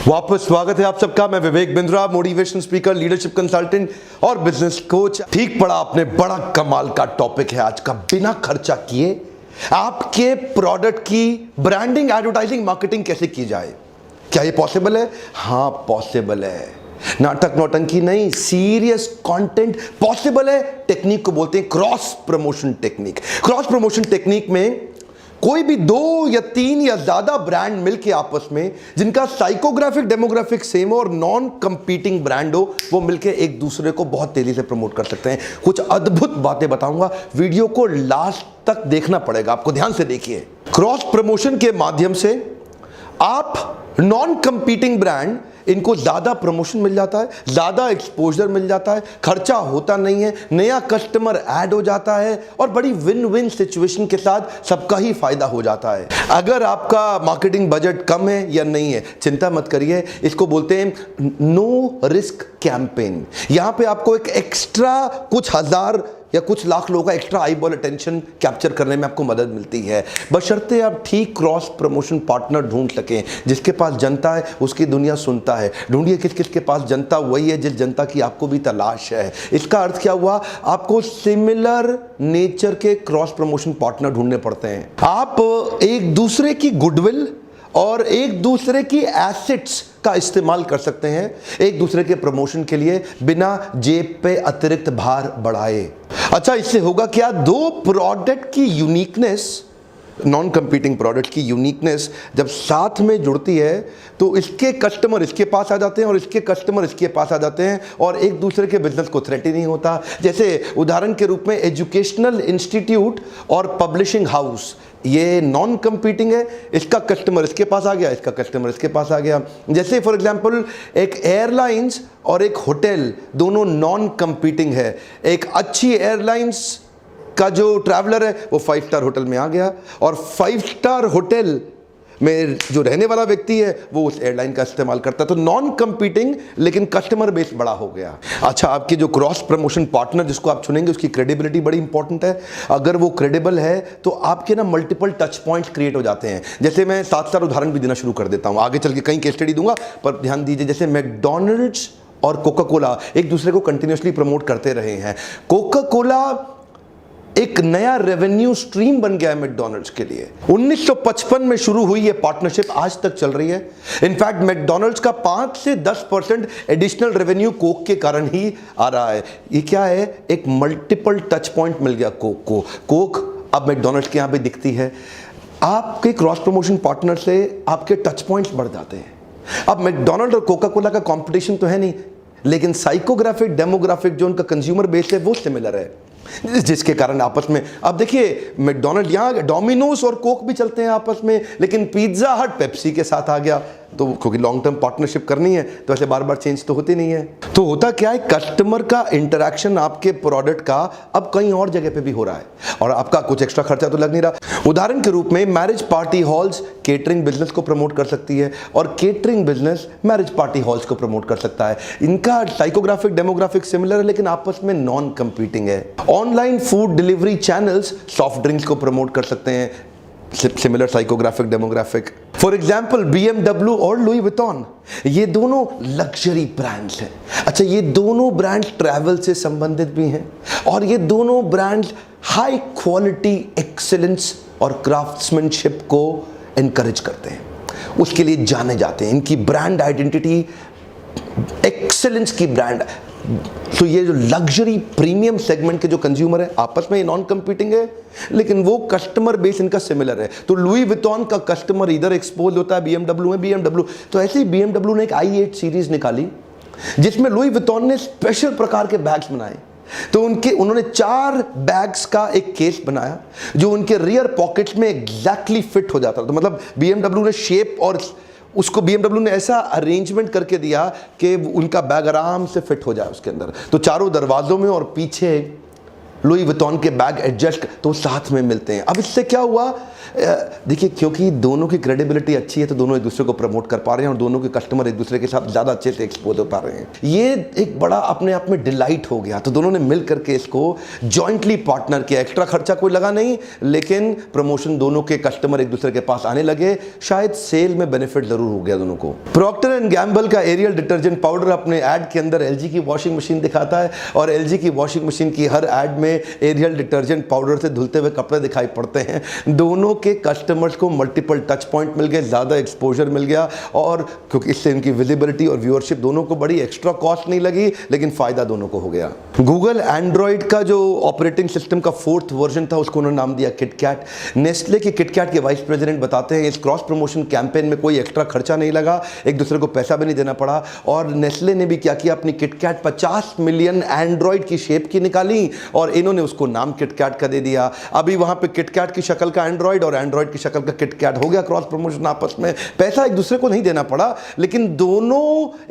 वापस स्वागत है आप सबका। मैं Vivek Bindra, motivation speaker, leadership consultant और बिजनेस कोच। ठीक पड़ा आपने, बड़ा कमाल का टॉपिक है आज का। बिना खर्चा किए आपके प्रोडक्ट की ब्रांडिंग, एडवर्टाइजिंग, मार्केटिंग कैसे की जाए। क्या ये पॉसिबल है? हाँ पॉसिबल है। नाटक नौटंकी नहीं, सीरियस कंटेंट पॉसिबल है। टेक्निक को बोलते हैं cross promotion technique. Cross promotion technique में कोई भी 2 या 3 या ज्यादा ब्रांड मिलके आपस में, जिनका साइकोग्राफिक डेमोग्राफिक सेम हो और नॉन कंपीटिंग ब्रांड हो, वो मिलके एक दूसरे को बहुत तेजी से प्रमोट कर सकते हैं। कुछ अद्भुत बातें बताऊंगा, वीडियो को लास्ट तक देखना पड़ेगा आपको, ध्यान से देखिए। क्रॉस प्रमोशन के माध्यम से आप नॉन कंपीटिंग ब्रांड, इनको ज्यादा प्रमोशन मिल जाता है, ज्यादा एक्सपोजर मिल जाता है, खर्चा होता नहीं है, नया कस्टमर ऐड हो जाता है और बड़ी विन विन सिचुएशन के साथ सबका ही फायदा हो जाता है। अगर आपका मार्केटिंग बजट कम है या नहीं है, चिंता मत करिए। इसको बोलते हैं नो रिस्क कैंपेन। यहां पे आपको एक एक्स्ट्रा कुछ हजार या कुछ लाख लोगों का extra eye ball attention capture करने में आपको मदद मिलती है, बशर्ते आप ठीक क्रॉस प्रमोशन पार्टनर ढूंढ सकें। जिसके पास जनता है उसकी दुनिया सुनता है। ढूंढिए किस किस के पास जनता वही है जिस जनता की आपको भी तलाश है। इसका अर्थ क्या हुआ? आपको सिमिलर नेचर के क्रॉस प्रमोशन पार्टनर ढूंढने पड़ते हैं। आप एक दूसरे की गुडविल और एक दूसरे की एसेट्स का इस्तेमाल कर सकते हैं एक दूसरे के प्रमोशन के लिए, बिना जेब पे अतिरिक्त भार बढ़ाए। अच्छा, इससे होगा क्या? 2 प्रोडक्ट की यूनिकनेस, नॉन कंपीटिंग प्रोडक्ट की यूनिकनेस जब साथ में जुड़ती है तो इसके कस्टमर इसके पास आ जाते हैं और इसके कस्टमर इसके पास आ जाते हैं और एक दूसरे के बिजनेस को थ्रेट ही नहीं होता। जैसे उदाहरण के रूप में एजुकेशनल इंस्टीट्यूट और पब्लिशिंग हाउस, ये नॉन कंपीटिंग है, इसका कस्टमर इसके पास आ गया, इसका कस्टमर इसके पास आ गया। जैसे फॉर एग्जांपल एक एयरलाइंस और एक होटल, दोनों नॉन कंपीटिंग है। एक अच्छी एयरलाइंस का जो ट्रैवलर है वो 5 स्टार होटल में आ गया और 5 स्टार होटल में जो रहने वाला व्यक्ति है वो उस एयरलाइन का इस्तेमाल करता है। तो नॉन कंपीटिंग लेकिन कस्टमर बेस बड़ा हो गया। अच्छा, आपके जो क्रॉस प्रमोशन पार्टनर जिसको आप चुनेंगे उसकी क्रेडिबिलिटी बड़ी इंपॉर्टेंट है। अगर वो क्रेडिबल है तो आपके ना मल्टीपल टच पॉइंट्स क्रिएट हो जाते हैं। जैसे मैं 7 उदाहरण भी देना शुरू कर देता हूं, आगे चल के कई केस स्टडी दूंगा, पर ध्यान दीजिए। जैसे मैकडॉनल्ड्स और कोका कोला एक दूसरे को कंटिन्यूसली प्रमोट करते रहे हैं। कोका कोला एक नया रेवेन्यू स्ट्रीम बन गया है मैकडॉनल्ड्स के लिए। 1955 में शुरू हुई ये पार्टनरशिप, आज तक चल रही है। इनफैक्ट मैकडॉनल्ड्स का 5 से 10% एडिशनल रेवेन्यू कोक के कारण ही आ रहा है। ये क्या है? एक मल्टीपल टच पॉइंट मिल गया कोक को। कोक अब मैकडॉनल्ड्स के यहां पे दिखती है। आपके क्रॉस प्रमोशन पार्टनर से आपके टच पॉइंट्स बढ़ जाते हैं। अब मैकडॉनल्ड और कोका कोला का कंपटीशन तो है नहीं, लेकिन साइकोग्राफिक डेमोग्राफिक जो उनका कंज्यूमर बेस है वो सिमिलर है, जिसके कारण आपस में, अब देखिए मैकडॉनल्ड, यहां डोमिनोज और कोक भी चलते हैं आपस में, लेकिन पिज्जा हट पेप्सी के साथ आ गया। तो क्योंकि लॉन्ग टर्म पार्टनरशिप करनी है तो ऐसे बार बार चेंज तो होती नहीं है। तो होता क्या है? कस्टमर का इंटरैक्शन आपके प्रोडक्ट का अब कहीं और जगह पे भी हो रहा है और आपका कुछ एक्स्ट्रा खर्चा तो लग नहीं रहा। उदाहरण के रूप में marriage party halls catering business को प्रमोट कर सकती है और catering business marriage party halls को प्रमोट कर सकता है। इनका साइकोग्राफिक डेमोग्राफिक सिमिलर है लेकिन आपस में नॉन कंपीटिंग है। Online food delivery channels soft drinks को प्रमोट कर सकते हैं, similar psychographic demographic. For example BMW और लुई विटॉन, ये दोनों लग्जरी ब्रांड्स हैं। अच्छा, ये दोनों ब्रांड्स ट्रैवल से संबंधित भी हैं और ये दोनों ब्रांड्स हाई क्वालिटी एक्सेलेंस और क्राफ्ट्समैनशिप को एनकरेज करते हैं, उसके लिए जाने जाते हैं। इनकी ब्रांड आइडेंटिटी एक्सेलेंस की ब्रांड। तो ये जो लग्जरी प्रीमियम सेगमेंट के जो कंज्यूमर है आपस में नॉन कंपीटिंग है लेकिन वो कस्टमर बेस इनका सिमिलर है। तो लुई विटॉन का कस्टमर इधर एक्सपोज होता है BMW में, BMW तो ऐसे ही BMW ने एक i8 सीरीज निकाली जिसमें लुई विटॉन ने स्पेशल प्रकार के बैग्स बनाए। तो उन्होंने 4 बैग्स का एक केस बनाया जो उनके रियर पॉकेट्स में एग्जैक्टली फिट हो जाता था। तो मतलब BMW ने शेप और उसको BMW ने ऐसा अरेंजमेंट करके दिया कि उनका बैग आराम से फिट हो जाए उसके अंदर। तो चारों दरवाजों में और पीछे लुई विटॉन के बैग एडजस्ट तो साथ में मिलते हैं। अब इससे क्या हुआ, देखिए क्योंकि दोनों की क्रेडिबिलिटी अच्छी है तो दोनों एक दूसरे को प्रमोट कर पा रहे हैं और दोनों के कस्टमर एक दूसरे के साथ ज़्यादा अच्छे से एक्सपोज हो पा रहे हैं। ये एक बड़ा अपने आप में डिलाइट हो गया। तो दोनों ने मिल करके इसको जॉइंटली पार्टनर किया। एक्स्ट्रा खर्चा कोई लगा नहीं, लेकिन प्रमोशन दोनों के कस्टमर एक दूसरे के पास आने लगे। शायद सेल में बेनिफिट जरूर हो गया दोनों को। प्रॉक्टर एंड गैम्बल का एरियल डिटर्जेंट पाउडर अपने ऐड के अंदर एलजी की वॉशिंग मशीन दिखाता है और एलजी की वॉशिंग मशीन की हर ऐड में एरियल डिटर्जेंट पाउडर से धुलते हुए कपड़े दिखाई पड़ते हैं। दोनों के कस्टमर्स को मल्टीपल टच पॉइंट मिल गए, ज़्यादा एक्सपोजर मिल गया और क्योंकि इससे इनकी विजिबिलिटी और व्यूअरशिप दोनों को बड़ी, एक्स्ट्रा कॉस्ट नहीं लगी लेकिन फ़ायदा दोनों को हो गया। गूगल एंड्रॉयड का जो ऑपरेटिंग सिस्टम का 4th वर्जन था उसको उन्होंने नाम दिया किटकैट। नेस्ले के किटकैट के वाइस प्रेसिडेंट बताते हैं इस क्रॉस प्रमोशन कैंपेन में कोई एक्स्ट्रा खर्चा नहीं लगा, एक दूसरे को पैसा भी नहीं देना पड़ा। और नेस्ले ने भी क्या किया, अपनी किटकैट 50 मिलियन एंड्रॉयड की शेप की निकाली और इन्होंने उसको नाम किटकैट का दे दिया। अभी वहां पे किटकैट की शक्ल का एंड्रॉयड और एंड्रॉयड की शक्ल का किटकैट हो गया क्रॉस प्रमोशन आपस में। पैसा एक दूसरे को नहीं देना पड़ा लेकिन दोनों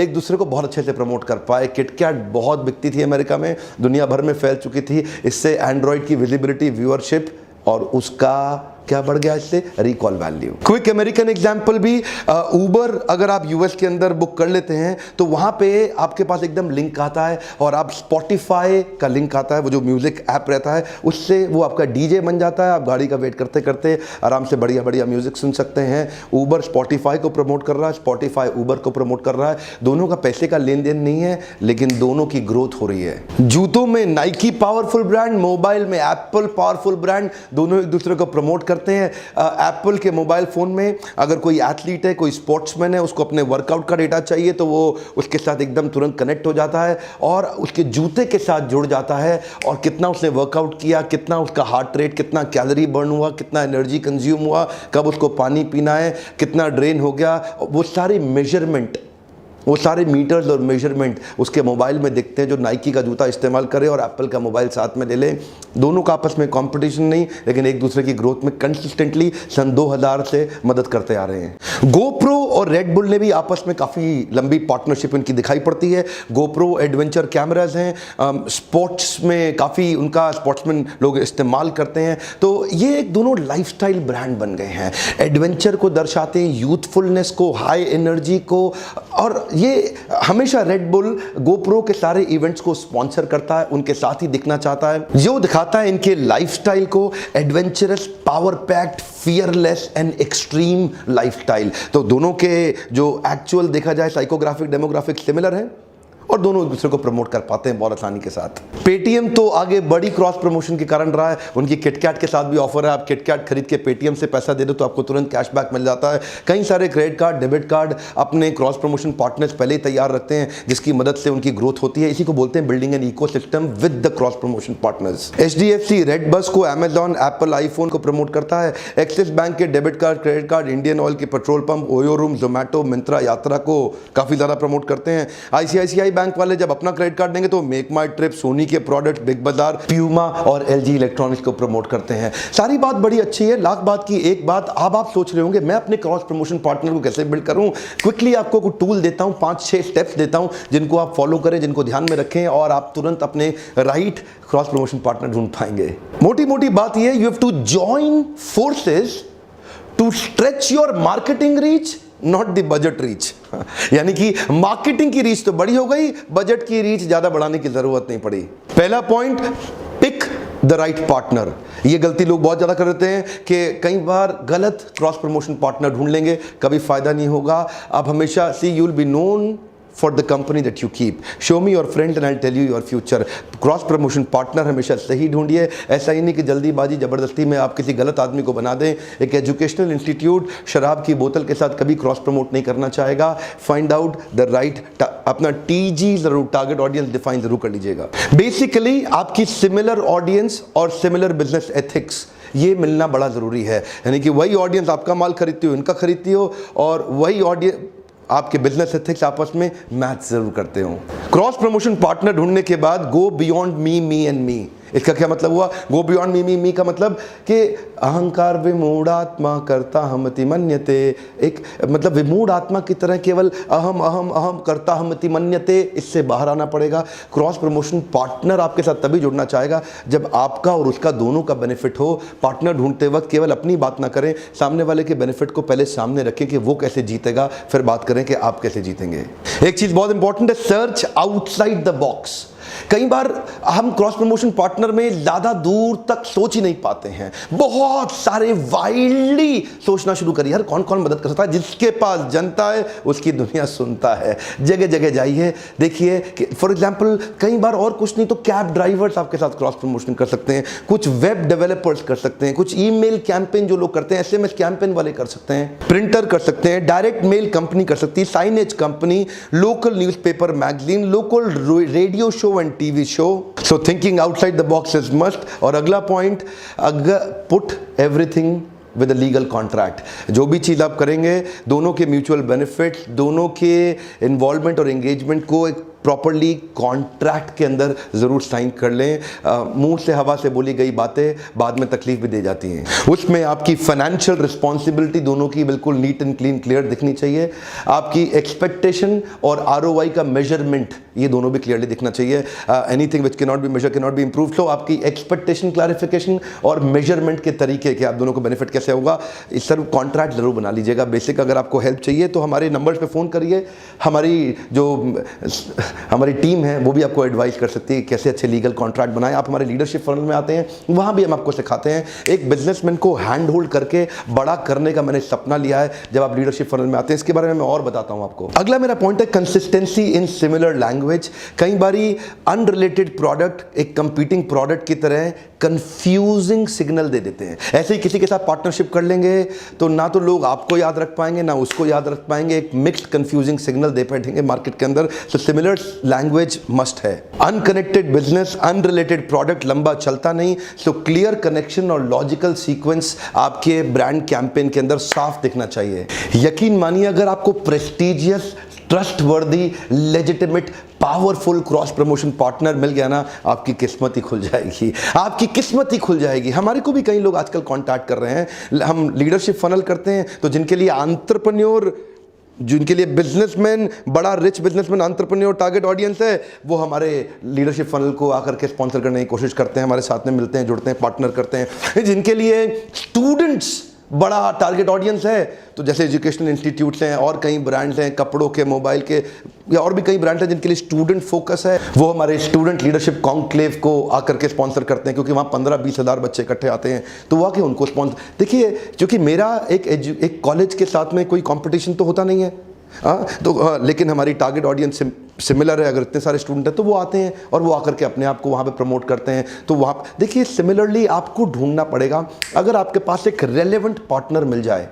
एक दूसरे को बहुत अच्छे से प्रमोट कर पाए। किटकैट बहुत बिकती थी अमेरिका में, दुनिया भर में फैल चुकी थी। इससे एंड्रॉयड की विजिबिलिटी, व्यूअरशिप और उसका क्या बढ़ गया, इससे recall value. Quick American example भी, उबर अगर आप यूएस के अंदर बुक कर लेते हैं तो वहां पे आपके पास एकदम लिंक आता है और आप स्पॉटिफाई का लिंक आता है, वो जो म्यूजिक ऐप रहता है उससे वो आपका डीजे बन जाता है। आप गाड़ी का वेट करते करते आराम से बढ़िया बढ़िया म्यूजिक सुन सकते हैं। उबर स्पॉटिफाई को प्रमोट कर रहा है, स्पॉटिफाई उबर को प्रमोट कर रहा है। दोनों का पैसे का लेन देन नहीं है लेकिन दोनों की ग्रोथ हो रही है। जूतों में नाइकी पावरफुल ब्रांड, मोबाइल में एप्पल पावरफुल ब्रांड, दोनों एक दूसरे को प्रमोट करते हैं। एप्पल के मोबाइल फोन में अगर कोई एथलीट है, कोई स्पोर्ट्समैन है, उसको अपने वर्कआउट का डेटा चाहिए तो वो उसके साथ एकदम तुरंत कनेक्ट हो जाता है और उसके जूते के साथ जुड़ जाता है और कितना उसने वर्कआउट किया, कितना उसका हार्ट रेट, कितना कैलोरी बर्न हुआ, कितना एनर्जी कंज्यूम हुआ, कब उसको पानी पीना है, कितना ड्रेन हो गया, वो सारी मेजरमेंट, वो सारे मीटर्स और मेजरमेंट उसके मोबाइल में दिखते हैं। जो नाइकी का जूता इस्तेमाल करे और एप्पल का मोबाइल साथ में ले ले, दोनों का आपस में कंपटीशन नहीं लेकिन एक दूसरे की ग्रोथ में कंसिस्टेंटली सन 2000 से मदद करते आ रहे हैं। गोप्रो और रेड बुल ने भी आपस में काफ़ी लंबी पार्टनरशिप इनकी दिखाई पड़ती है। गोप्रो एडवेंचर कैमराज हैं, स्पोर्ट्स में काफ़ी उनका स्पोर्ट्समैन लोग इस्तेमाल करते हैं। तो ये एक दोनों लाइफस्टाइल ब्रांड बन गए हैं। एडवेंचर को दर्शाते हैं, यूथफुलनेस को, हाई एनर्जी को। और ये हमेशा रेड बुल गोप्रो के सारे इवेंट्स को स्पॉन्सर करता है, उनके साथ ही दिखना चाहता है, जो दिखाता है इनके लाइफस्टाइल को, adventurous, power packed, fearless and extreme lifestyle. तो दोनों के जो एक्चुअल देखा जाए साइकोग्राफिक, डेमोग्राफिक सिमिलर हैं और दोनों एक दूसरे को प्रमोट कर पाते हैं बहुत आसानी के साथ। पेटीएम तो आगे बड़ी क्रॉस प्रमोशन के कारण रहा है। उनकी किटकैट के साथ भी ऑफर है, आप किटकैट खरीद के पेटीएम से पैसा दे दो तो आपको तुरंत कैशबैक मिल जाता है। कई सारे क्रेडिट कार्ड, डेबिट कार्ड अपने क्रॉस प्रमोशन पार्टनर्स पहले ही तैयार रखते हैं जिसकी मदद से उनकी ग्रोथ होती है। इसी को बोलते हैं building an ecosystem with the cross promotion partners. HDFC red bus को अमेजॉन, एप्पल आईफोन को प्रमोट करता है। एक्सिस बैंक के debit card, credit card, Indian oil के petrol pump, OYO room, Zomato, Myntra, Yatra को काफी ज्यादा प्रमोट करते हैं। आईसीआईसीआई बैंक वाले जब अपना क्रेडिट कार्ड देंगे तो मेक माई ट्रिप, सोनी के प्रोडक्ट, बिग बाजार, प्यूमा और एलजी इलेक्ट्रॉनिक्स को प्रमोट करते हैं। सारी बात बड़ी अच्छी है। लाख बात की एक बात, अब आप सोच रहे होंगे मैं अपने क्रॉस प्रमोशन पार्टनर को कैसे बिल्ड करूं। क्विकली आपको कुछ टूल देता हूं, 5-6 स्टेप्स देता हूं जिनको आप फॉलो करें, जिनको ध्यान में रखें और आप तुरंत अपने राइट क्रॉस प्रमोशन पार्टनर ढूंढ पाएंगे। मोटी मोटी बात यह, you have to join forces to stretch your marketing reach, not the budget reach. यानी कि मार्केटिंग की रीच तो बड़ी हो गई, बजट की रीच ज्यादा बढ़ाने की जरूरत नहीं पड़ी। पहला point, pick the right partner. ये गलती लोग बहुत ज्यादा कर देते हैं कि कई बार गलत क्रॉस प्रमोशन पार्टनर ढूंढ लेंगे, कभी फायदा नहीं होगा। आप हमेशा you will be known for the company that you keep. Show me your friend and I'll tell you your future. Cross promotion partner हमेशा सही ढूंढिए। ऐसा ही नहीं कि जल्दीबाजी जबरदस्ती में आप किसी गलत आदमी को बना दें। एक एजुकेशनल इंस्टीट्यूट शराब की बोतल के साथ कभी क्रॉस प्रमोट नहीं करना चाहेगा। फाइंड आउट द राइट, अपना टीजी जरूर, टारगेट ऑडियंस डिफाइन जरूर कर लीजिएगा। बेसिकली आपकी सिमिलर ऑडियंस और सिमिलर बिजनेस एथिक्स ये मिलना बड़ा जरूरी है। यानी कि वही ऑडियंस आपका माल खरीदती हो, इनका खरीदती हो और वही ऑडियंस आपके बिजनेस एथिक्स आपस में मैच जरूर करते हो। क्रॉस प्रमोशन पार्टनर ढूंढने के बाद go beyond me me and me. इसका क्या मतलब हुआ? गो बियॉन्ड मी मी का मतलब कि अहंकार विमूढ़ आत्मा करता हमति मन्यते, एक मतलब विमूढ़ आत्मा की तरह केवल अहम अहम अहम करता हमति मन्यते, इससे बाहर आना पड़ेगा। क्रॉस प्रमोशन पार्टनर आपके साथ तभी जुड़ना चाहेगा जब आपका और उसका दोनों का बेनिफिट हो। पार्टनर ढूंढते वक्त केवल अपनी बात ना करें, सामने वाले के बेनिफिट को पहले सामने रखें कि वो कैसे जीतेगा, फिर बात करें कि आप कैसे जीतेंगे। एक चीज बहुत इंपॉर्टेंट है, सर्च आउटसाइड द बॉक्स। कई बार हम क्रॉस प्रमोशन पार्टनर में ज्यादा दूर तक सोच ही नहीं पाते हैं, बहुत सारे वाइल्डली सोचना शुरू करिए। यार कौन कौन मदद कर सकता है? जिसके पास जनता है उसकी दुनिया सुनता है। जगह जगह जाइए, देखिए कि फॉर एग्जांपल कई बार और कुछ नहीं तो कैब ड्राइवर्स आपके साथ क्रॉस प्रमोशन कर सकते हैं, कुछ वेब डेवलपर्स कर सकते हैं, कुछ ईमेल कैंपेन जो लोग करते हैं, एसएमएस कैंपेन वाले कर सकते हैं, प्रिंटर कर सकते हैं, डायरेक्ट मेल कंपनी कर सकती है, signage company, local newspaper magazine, local radio show and TV show. So thinking outside the box is must. और अगला point, put everything with a legal contract. जो भी चीज़ आप करेंगे, दोनों के म्यूचुअल बेनिफिट, दोनों के इन्वॉल्वमेंट और एंगेजमेंट को एक प्रॉपरली कॉन्ट्रैक्ट के अंदर ज़रूर साइन कर लें। मुंह से हवा से बोली गई बातें बाद में तकलीफ भी दे जाती हैं। उसमें आपकी फाइनेंशियल रिस्पॉन्सिबिलिटी दोनों की बिल्कुल नीट एंड क्लीन क्लियर दिखनी चाहिए। आपकी एक्सपेक्टेशन और आरओआई का मेजरमेंट ये दोनों भी क्लियरली दिखना चाहिए। Anything which can not be measure can not be improve. तो आपकी एक्सपेक्टेशन, क्लैरिफिकेशन और मेजरमेंट के तरीके कि आप दोनों को बेनिफिट कैसे होगा, इस सब कॉन्ट्रैक्ट जरूर बना लीजिएगा। बेसिक अगर आपको हेल्प चाहिए तो हमारे नंबर्स पे फ़ोन करिए। हमारी टीम है वो भी आपको एडवाइस कर सकती है कैसे अच्छे लीगल कॉन्ट्रैक्ट बनाएं। आप हमारे लीडरशिप फनल में आते हैं, वहाँ भी हम आपको सिखाते हैं। एक बिजनेसमैन को हैंड होल्ड करके बड़ा करने का मैंने सपना लिया है जब आप लीडरशिप फनल में आते हैं। इसके बारे में मैं और बताता हूँ आपको। अगला मेरा पॉइंट है कंसिस्टेंसी इन सिमिलर लैंग्वेज। कई बारी अनरिलेटेड प्रोडक्ट एक कंपीटिंग प्रोडक्ट की तरह कंफ्यूजिंग सिग्नल दे देते हैं। ऐसे ही किसी के साथ पार्टनरशिप कर लेंगे तो ना तो लोग आपको याद रख पाएंगे ना उसको याद रख पाएंगे, एक मिक्स्ड कंफ्यूजिंग सिग्नल दे बैठेंगे मार्केट के अंदर। तो सिमिलर लैंग्वेज मस्ट है। अनकनेक्टेड बिजनेस, अनरिलेटेड प्रोडक्ट लंबा चलता नहीं। सो क्लियर कनेक्शन और लॉजिकल सीक्वेंस आपके ब्रांड कैंपेन के अंदर साफ दिखना चाहिए। यकीन मानिए अगर आपको prestigious, trustworthy, legitimate, powerful cross promotion partner मिल गया ना, आपकी किस्मत ही खुल जाएगी। आपकी किस्मत ही खुल जाएगी। हमारे को भी कई लोग आजकल कांटेक्ट कर रहे हैं। हम लीडरशिप फनल करते हैं तो जिनके लिए एंटरप्रेन्योर, जिनके लिए बिजनेसमैन, बड़ा rich businessman, entrepreneur target audience है, वो हमारे लीडरशिप फनल को आकर के स्पॉन्सर करने की कोशिश करते हैं, हमारे साथ में मिलते हैं, जुड़ते हैं, पार्टनर करते हैं। जिनके लिए स्टूडेंट्स बड़ा टारगेट ऑडियंस है, तो जैसे एजुकेशनल इंस्टीट्यूट्स हैं और कई ब्रांड्स हैं, कपड़ों के, मोबाइल के, या और भी कई ब्रांड्स हैं जिनके लिए स्टूडेंट फोकस है, वो हमारे स्टूडेंट लीडरशिप कॉन्क्लेव को आकर के स्पॉन्सर करते हैं, क्योंकि वहाँ 15-20 हज़ार बच्चे इकट्ठे आते हैं, तो वो आके उनको स्पॉन्सर। देखिए, क्योंकि मेरा एक कॉलेज के साथ में कोई कॉम्पिटिशन तो होता नहीं है, लेकिन हमारी टारगेट ऑडियंस सिमिलर है। अगर इतने सारे स्टूडेंट हैं तो वो आते हैं और वो आकर के अपने आप को वहाँ पे प्रमोट करते हैं। तो वहाँ देखिए, सिमिलरली आपको ढूंढना पड़ेगा। अगर आपके पास एक रेलेवेंट पार्टनर मिल जाए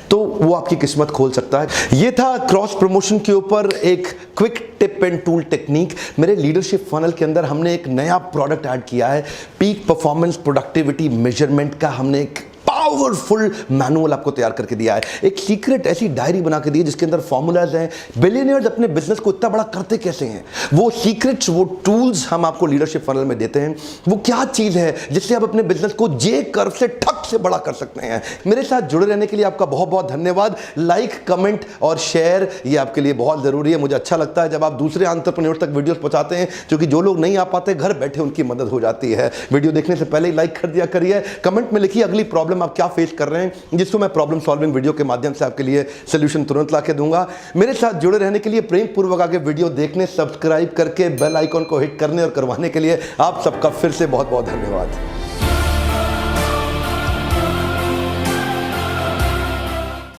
तो वो आपकी किस्मत खोल सकता है। ये था क्रॉस प्रमोशन के ऊपर एक quick tip and tool technique. मेरे लीडरशिप फनल के अंदर हमने एक नया प्रोडक्ट ऐड किया है, पीक परफॉर्मेंस प्रोडक्टिविटी मेजरमेंट का। हमने एक पावरफुल मैनुअल आपको तैयार करके दिया है, एक सीक्रेट ऐसी डायरी बना के दी है जिसके अंदर फॉर्मूलाज हैं। बिलियनियर्स अपने बिजनेस को इतना बड़ा करते कैसे हैं, वो सीक्रेट्स, वो टूल्स हम आपको लीडरशिप फनल में देते हैं। वो क्या चीज है जिससे आप अपने बिजनेस को जे कर्व से ठक से बड़ा कर सकते हैं। मेरे साथ जुड़े रहने के लिए आपका बहुत बहुत धन्यवाद। लाइक, कमेंट और शेयर ये आपके लिए बहुत जरूरी है। मुझे अच्छा लगता है जब आप दूसरे एंटरप्रेन्योर तक वीडियोस पहुंचाते हैं, क्योंकि जो लोग नहीं आ पाते घर बैठे उनकी मदद हो जाती है। वीडियो देखने से पहले ही लाइक कर दिया करिए। कमेंट में लिखिए अगली प्रॉब्लम आप क्या फेस कर रहे हैं, जिसको मैं प्रॉब्लम सॉल्विंग वीडियो के माध्यम से आपके लिए सॉल्यूशन तुरंत लाके दूंगा। मेरे साथ जुड़े रहने के लिए, प्रेम पूर्वक आगे वीडियो देखने, सब्सक्राइब करके बेल आइकॉन को हिट करने और करवाने के लिए आप सबका फिर से बहुत बहुत धन्यवाद।